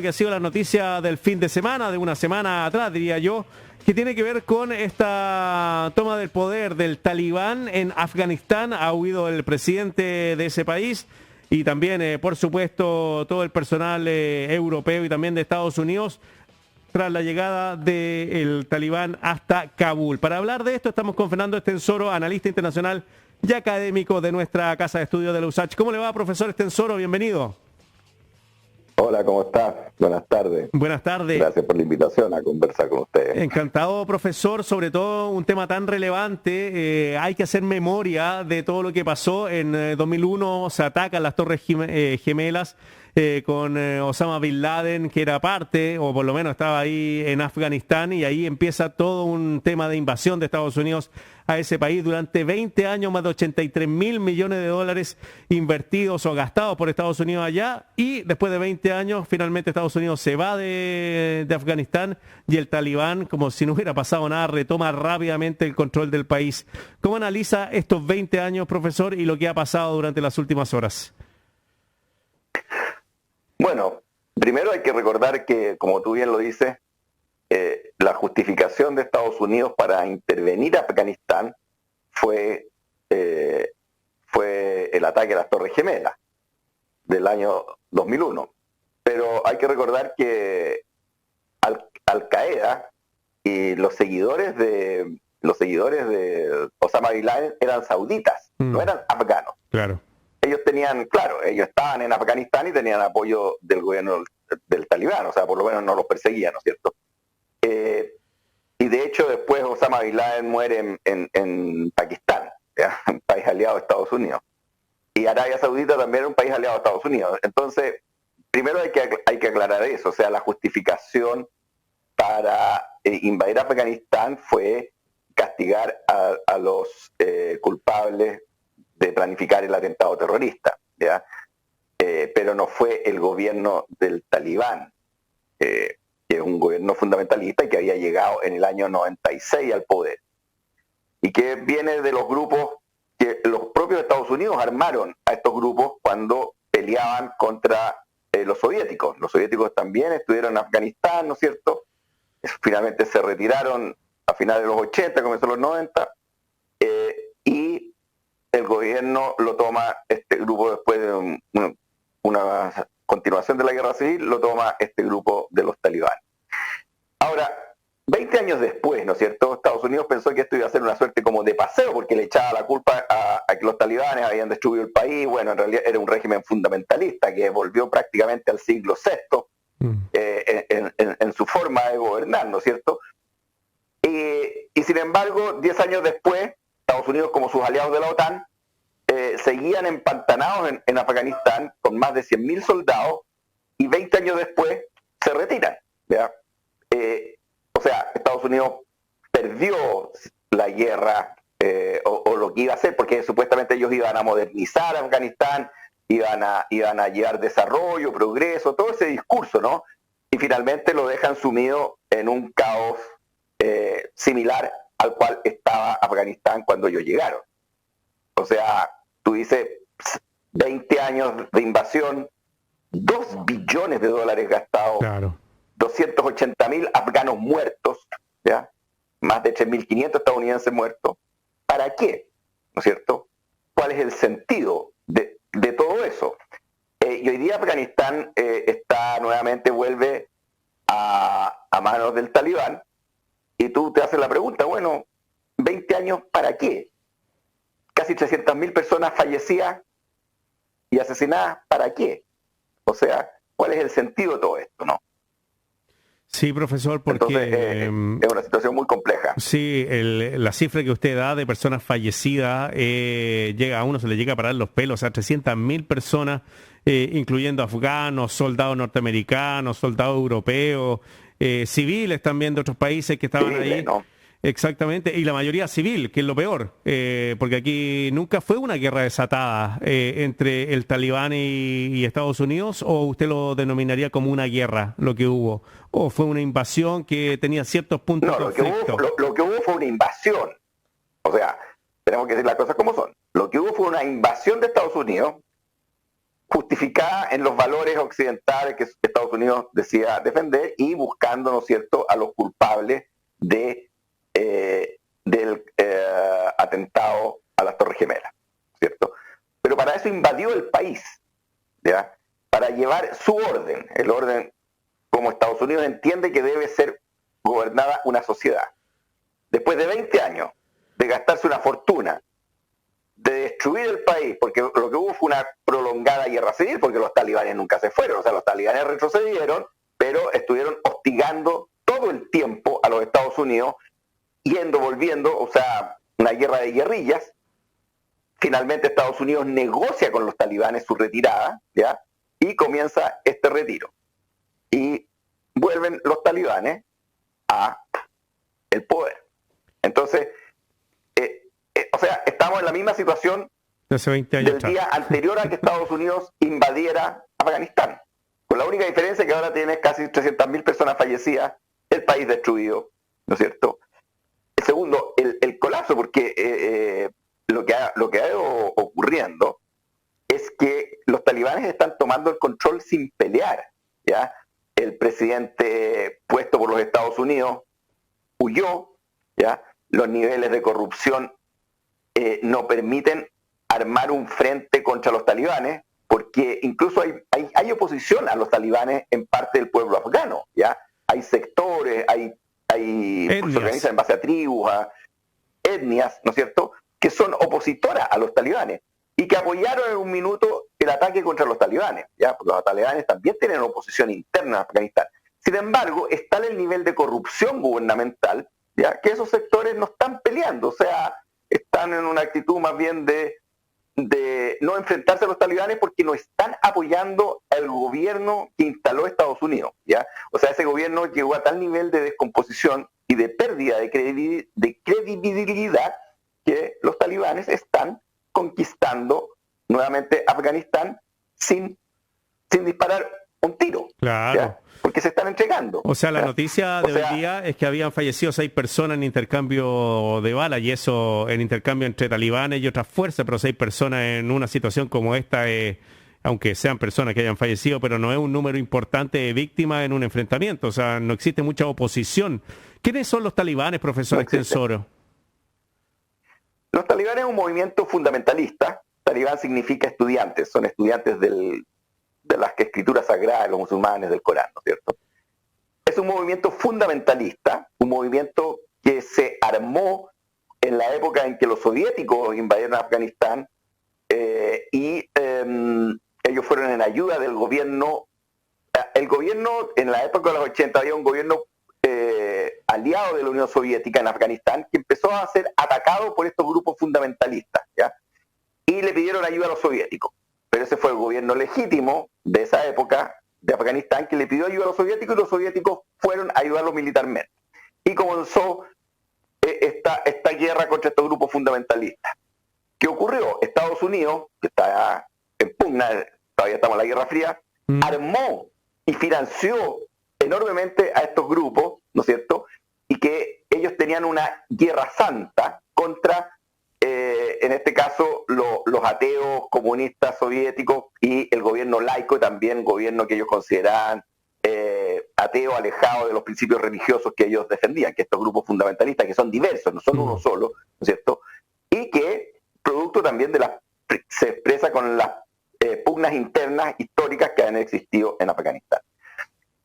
Que ha sido la noticia del fin de semana, de una semana atrás, diría yo, que tiene que ver con esta toma del poder del talibán en Afganistán. Ha huido el presidente de ese país y también, por supuesto, todo el personal europeo y también de Estados Unidos tras la llegada del talibán hasta Kabul. Para hablar de esto estamos con Fernando Estensoro, analista internacional y académico de nuestra casa de estudios de la USACH. ¿Cómo le va, profesor Estensoro? Bienvenido. Hola, ¿cómo estás? Buenas tardes. Buenas tardes. Gracias por la invitación a conversar con ustedes. Encantado, profesor, sobre todo un tema tan relevante. Hay que hacer memoria de todo lo que pasó. En 2001 se atacan las Torres Gemelas con Osama Bin Laden, que era parte, o por lo menos estaba ahí en Afganistán, y ahí empieza todo un tema de invasión de Estados Unidos a ese país. Durante 20 años, más de 83.000 millones de dólares invertidos o gastados por Estados Unidos allá, y después de 20 años, finalmente Estados Unidos se va de Afganistán y el talibán, como si no hubiera pasado nada, retoma rápidamente el control del país. ¿Cómo analiza estos 20 años, profesor, y lo que ha pasado durante las últimas horas? Bueno, primero hay que recordar que, como tú bien lo dices, la justificación de Estados Unidos para intervenir a Afganistán fue el ataque a las Torres Gemelas del año 2001. Pero hay que recordar que Al-Qaeda y los seguidores de Osama Bin Laden eran sauditas, no eran afganos. Claro. Ellos estaban en Afganistán y tenían apoyo del gobierno del talibán, o sea, por lo menos no los perseguían, ¿no es cierto? Y de hecho después Osama Bin Laden muere en Pakistán, ¿ya? Un país aliado de Estados Unidos. Y Arabia Saudita también era un país aliado de Estados Unidos. Entonces, primero hay que aclarar eso, o sea, la justificación para invadir Afganistán fue castigar a los culpables de planificar el atentado terrorista, ¿ya? Pero no fue el gobierno del talibán, que es un gobierno fundamentalista y que había llegado en el año 96 al poder, y que viene de los grupos que los propios Estados Unidos armaron a estos grupos cuando peleaban contra los soviéticos. Los soviéticos también estuvieron en Afganistán, ¿no es cierto? Finalmente se retiraron a finales de los 80, comenzó los 90, y el gobierno lo toma este grupo después de una continuación de la guerra civil, lo toma este grupo de los talibanes. Ahora, 20 años después, ¿no es cierto?, Estados Unidos pensó que esto iba a ser una suerte como de paseo, porque le echaba la culpa a que los talibanes habían destruido el país. Bueno, en realidad era un régimen fundamentalista que volvió prácticamente al siglo VI en su forma de gobernar, ¿no es cierto? Y sin embargo, 10 años después, Estados Unidos, como sus aliados de la OTAN, seguían empantanados en Afganistán con más de 100.000 soldados, y 20 años después se retiran, ¿ya? O sea, Estados Unidos perdió la guerra o lo que iba a hacer, porque supuestamente ellos iban a modernizar Afganistán, iban a llevar desarrollo, progreso, todo ese discurso, ¿no? Y finalmente lo dejan sumido en un caos similar al cual estaba Afganistán cuando ellos llegaron. O sea, tú dices, 20 años de invasión, 2 billones de dólares gastados, Claro. 280.000 afganos muertos, ¿ya? Más de 3.500 estadounidenses muertos. ¿Para qué? ¿No es cierto? ¿Cuál es el sentido de todo eso? Y hoy día Afganistán vuelve a manos del talibán, y tú te haces la pregunta, bueno, 20 años, ¿para qué? Casi 300.000 personas fallecidas y asesinadas, ¿para qué? O sea, ¿cuál es el sentido de todo esto, no? Sí, profesor, porque entonces, es una situación muy compleja. Sí, la cifra que usted da de personas fallecidas, a uno se le llega a parar los pelos, o sea, 300.000 personas, incluyendo afganos, soldados norteamericanos, soldados europeos, civiles también de otros países que estaban ahí. ¿No? Exactamente, y la mayoría civil, que es lo peor, porque aquí nunca fue una guerra desatada entre el talibán y Estados Unidos, o usted lo denominaría como una guerra, lo que hubo, o fue una invasión que tenía ciertos puntos de conflicto. Lo que hubo fue una invasión, o sea, tenemos que decir las cosas como son. Lo que hubo fue una invasión de Estados Unidos justificada en los valores occidentales que Estados Unidos decía defender y buscando, ¿no es cierto?, a los culpables del atentado a las Torres Gemelas, ¿cierto? Pero para eso invadió el país, ¿ya? Para llevar su orden, el orden como Estados Unidos entiende que debe ser gobernada una sociedad. Después de 20 años de gastarse una fortuna, de destruir el país, porque lo que hubo fue una prolongada guerra civil, porque los talibanes nunca se fueron, o sea, los talibanes retrocedieron, pero estuvieron hostigando todo el tiempo a los Estados Unidos, yendo, volviendo, o sea, una guerra de guerrillas. Finalmente Estados Unidos negocia con los talibanes su retirada, ¿ya? Y comienza este retiro. Y vuelven los talibanes a el poder. Entonces, o sea, estamos en la misma situación hace 20 años del día anterior a que Estados Unidos invadiera Afganistán. Con la única diferencia que ahora tiene casi 300.000 personas fallecidas, el país destruido, ¿no es cierto? El segundo, el colapso, porque lo que ha ido ocurriendo es que los talibanes están tomando el control sin pelear, ¿ya? El presidente puesto por los Estados Unidos huyó, ¿ya? Los niveles de corrupción no permiten armar un frente contra los talibanes, porque incluso hay oposición a los talibanes en parte del pueblo afgano, ¿ya? Hay sectores, se organizan en base a tribus, a etnias, ¿no es cierto?, que son opositoras a los talibanes y que apoyaron en un minuto el ataque contra los talibanes, ¿ya? Porque los talibanes también tienen oposición interna en Afganistán. Sin embargo, está el nivel de corrupción gubernamental, ¿ya?, que esos sectores no están peleando, o sea, están en una actitud más bien de no enfrentarse a los talibanes porque no están apoyando al gobierno que instaló Estados Unidos, ¿ya? O sea, ese gobierno llegó a tal nivel de descomposición y de pérdida de credibilidad que los talibanes están conquistando nuevamente Afganistán sin disparar un tiro. Claro. ¿Ya? Porque se están entregando. O sea, la noticia de hoy día es que habían fallecido 6 personas en intercambio de balas, y eso en intercambio entre talibanes y otras fuerzas, pero 6 personas en una situación como esta, aunque sean personas que hayan fallecido, pero no es un número importante de víctimas en un enfrentamiento, o sea, no existe mucha oposición. ¿Quiénes son los talibanes, profesor Extensoro? Los talibanes es un movimiento fundamentalista. Talibán significa estudiantes, son estudiantes de las escrituras sagradas de los musulmanes, del Corán, ¿no es cierto? Es un movimiento fundamentalista, un movimiento que se armó en la época en que los soviéticos invadieron Afganistán y ellos fueron en ayuda del gobierno. El gobierno, en la época de los 80, había un gobierno aliado de la Unión Soviética en Afganistán que empezó a ser atacado por estos grupos fundamentalistas, ¿ya? Y le pidieron ayuda a los soviéticos. Pero ese fue el gobierno legítimo de esa época de Afganistán que le pidió ayuda a los soviéticos y los soviéticos fueron a ayudarlos militarmente. Y comenzó esta guerra contra estos grupos fundamentalistas. ¿Qué ocurrió? Estados Unidos, que está en pugna, todavía estamos en la Guerra Fría, armó y financió enormemente a estos grupos, ¿no es cierto? Y que ellos tenían una guerra santa contra en este caso los ateos comunistas soviéticos y el gobierno laico, también gobierno que ellos consideraban ateo, alejado de los principios religiosos que ellos defendían, que estos grupos fundamentalistas, que son diversos, no son uno solo, ¿no es cierto? Y que producto también se expresa con las pugnas internas históricas que han existido en Afganistán.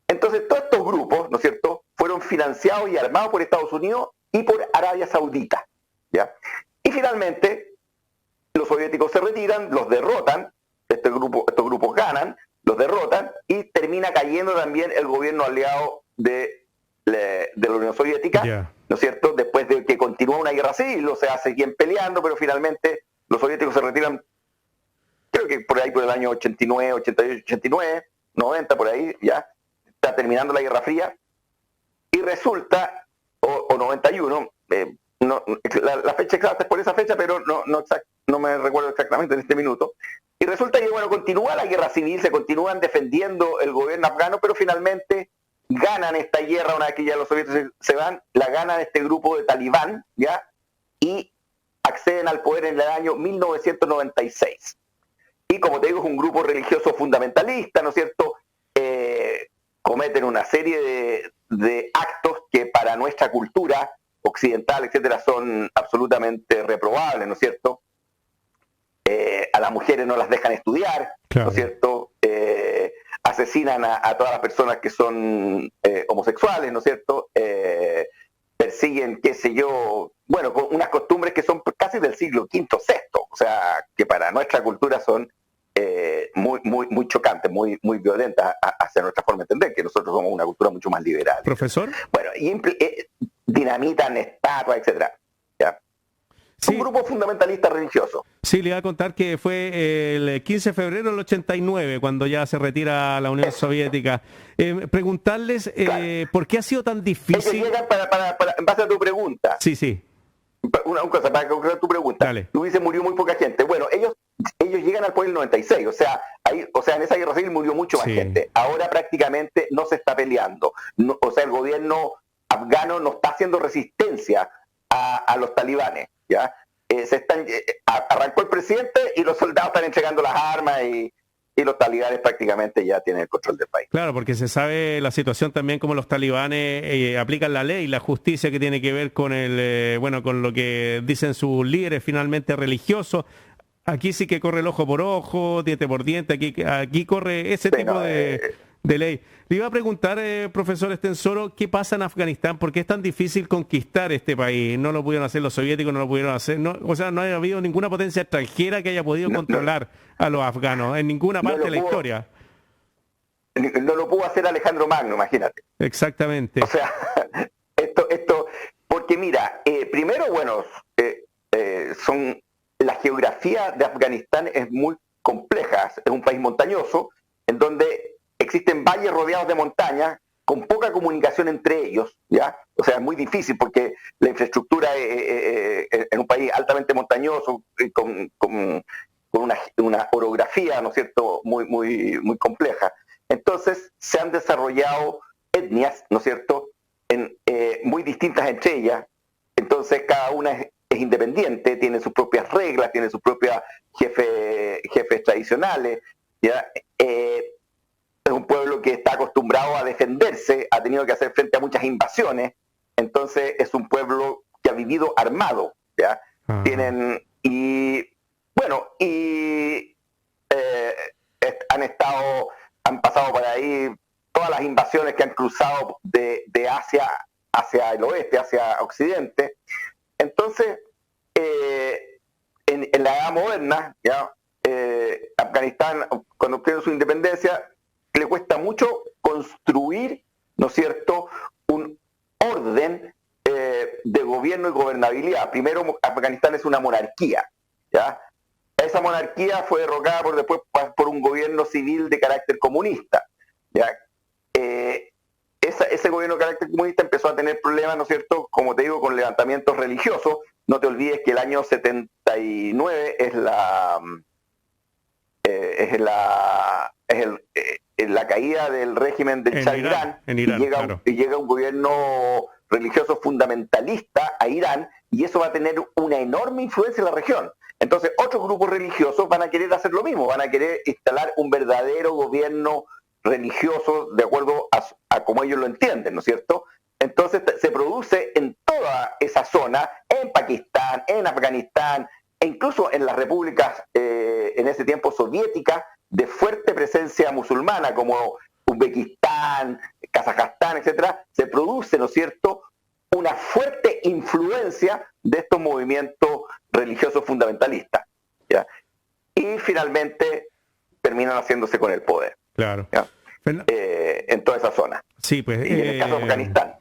Entonces todos estos grupos, ¿no es cierto?, fueron financiados y armados por Estados Unidos y por Arabia Saudita, ¿ya? Y finalmente, los soviéticos se retiran, los derrotan, estos grupos ganan, los derrotan y termina cayendo también el gobierno aliado de la Unión Soviética, ¿no es cierto? Después de que continúa una guerra civil, o sea, seguían peleando, pero finalmente los soviéticos se retiran, creo que por ahí por el año 89, 88, 89, 90, por ahí, ya, está terminando la Guerra Fría, y resulta, o 91, la fecha exacta es por esa fecha, pero no me recuerdo exactamente en este minuto. Y resulta que, bueno, continúa la guerra civil, se continúan defendiendo el gobierno afgano, pero finalmente ganan esta guerra una vez que ya los soviéticos se van, la ganan este grupo de talibán, ¿ya? Y acceden al poder en el año 1996. y como te digo, es un grupo religioso fundamentalista, ¿no es cierto? Cometen una serie de actos que para nuestra cultura occidental, etcétera, son absolutamente reprobables, ¿no es cierto? A las mujeres no las dejan estudiar, claro, ¿no es cierto? Asesinan a todas las personas que son homosexuales, ¿no es cierto? Persiguen, qué sé yo, bueno, con unas costumbres que son casi del siglo V, VI, o sea, que para nuestra cultura son muy chocantes, muy violentas hacia nuestra forma de entender, que nosotros somos una cultura mucho más liberal. ¿Profesor? Bueno, y dinamitan estatuas, etcétera. ¿Ya? Sí. Un grupo fundamentalista religioso. Sí, le iba a contar que fue el 15 de febrero del 89, cuando ya se retira la Unión Soviética. Preguntarles claro, ¿por qué ha sido tan difícil? Ellos llegan en base a tu pregunta. Sí. Una cosa, para concretar tu pregunta. Dale. Tú dices, murió muy poca gente. Bueno, ellos llegan al poder en el 96, o sea, en esa guerra civil murió mucho más gente. Ahora prácticamente no se está peleando. No, o sea, el gobierno afgano no está haciendo resistencia a los talibanes, ¿ya? Arrancó el presidente y los soldados están entregando las armas y los talibanes prácticamente ya tienen el control del país. Claro, porque se sabe la situación también como los talibanes aplican la ley, la justicia que tiene que ver con con lo que dicen sus líderes finalmente religiosos. Aquí sí que corre el ojo por ojo, diente por diente, aquí corre ese tipo de ley. Le iba a preguntar, profesor Estensoro, ¿qué pasa en Afganistán? ¿Por qué es tan difícil conquistar este país? No lo pudieron hacer los soviéticos, no lo pudieron hacer. No, o sea, no ha habido ninguna potencia extranjera que haya podido controlar a los afganos en ninguna parte de la historia. No lo pudo hacer Alejandro Magno, imagínate. Exactamente. O sea, esto porque mira, primero, bueno, la geografía de Afganistán es muy compleja, es un país montañoso, en donde existen valles rodeados de montañas, con poca comunicación entre ellos, ¿ya? O sea, es muy difícil porque la infraestructura en un país altamente montañoso, con una orografía, ¿no es cierto?, muy compleja. Entonces, se han desarrollado etnias, ¿no es cierto?, muy distintas entre ellas. Entonces, cada una es independiente, tiene sus propias reglas, tiene sus propios jefes tradicionales, ¿ya? Es un pueblo que está acostumbrado a defenderse, ha tenido que hacer frente a muchas invasiones, entonces es un pueblo que ha vivido armado, ¿ya? Han pasado por ahí todas las invasiones que han cruzado de Asia hacia el oeste, hacia Occidente. Entonces, en la edad moderna, ¿ya? Afganistán, cuando obtiene su independencia, le cuesta mucho construir, ¿no es cierto?, un orden de gobierno y gobernabilidad. Primero, Afganistán es una monarquía, ¿ya? Esa monarquía fue derrocada después por un gobierno civil de carácter comunista, ¿ya? Ese gobierno de carácter comunista empezó a tener problemas, ¿no es cierto?, como te digo, con levantamientos religiosos. No te olvides que el año 79 es la caída del régimen del Shah de Irán, y llega un gobierno religioso fundamentalista a Irán, y eso va a tener una enorme influencia en la región. Entonces, otros grupos religiosos van a querer hacer lo mismo, van a querer instalar un verdadero gobierno religioso de acuerdo a como ellos lo entienden, ¿no es cierto? Entonces, se produce en toda esa zona, en Pakistán, en Afganistán, e incluso en las repúblicas en ese tiempo soviéticas de fuerte presencia musulmana, como Uzbekistán, Kazajstán, etcétera, se produce, ¿no es cierto?, una fuerte influencia de estos movimientos religiosos fundamentalistas, ¿ya? Y finalmente terminan haciéndose con el poder. Claro. En toda esa zona. Sí, pues. Y en el caso de Afganistán.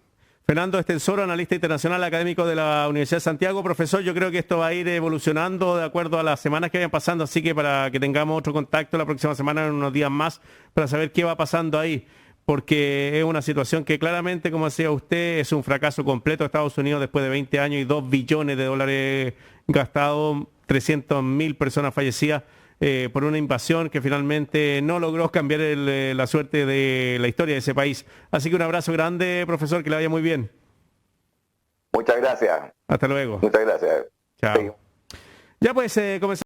Fernando Estensoro, analista internacional académico de la Universidad de Santiago. Profesor, yo creo que esto va a ir evolucionando de acuerdo a las semanas que vayan pasando, así que para que tengamos otro contacto la próxima semana, en unos días más, para saber qué va pasando ahí, porque es una situación que claramente, como decía usted, es un fracaso completo de Estados Unidos después de 20 años y $2 billones gastados, 300.000 personas fallecidas por una invasión que finalmente no logró cambiar la suerte de la historia de ese país. Así que un abrazo grande, profesor, que le vaya muy bien. Muchas gracias. Hasta luego. Muchas gracias. Chao. Sí. Ya pues, comenzamos.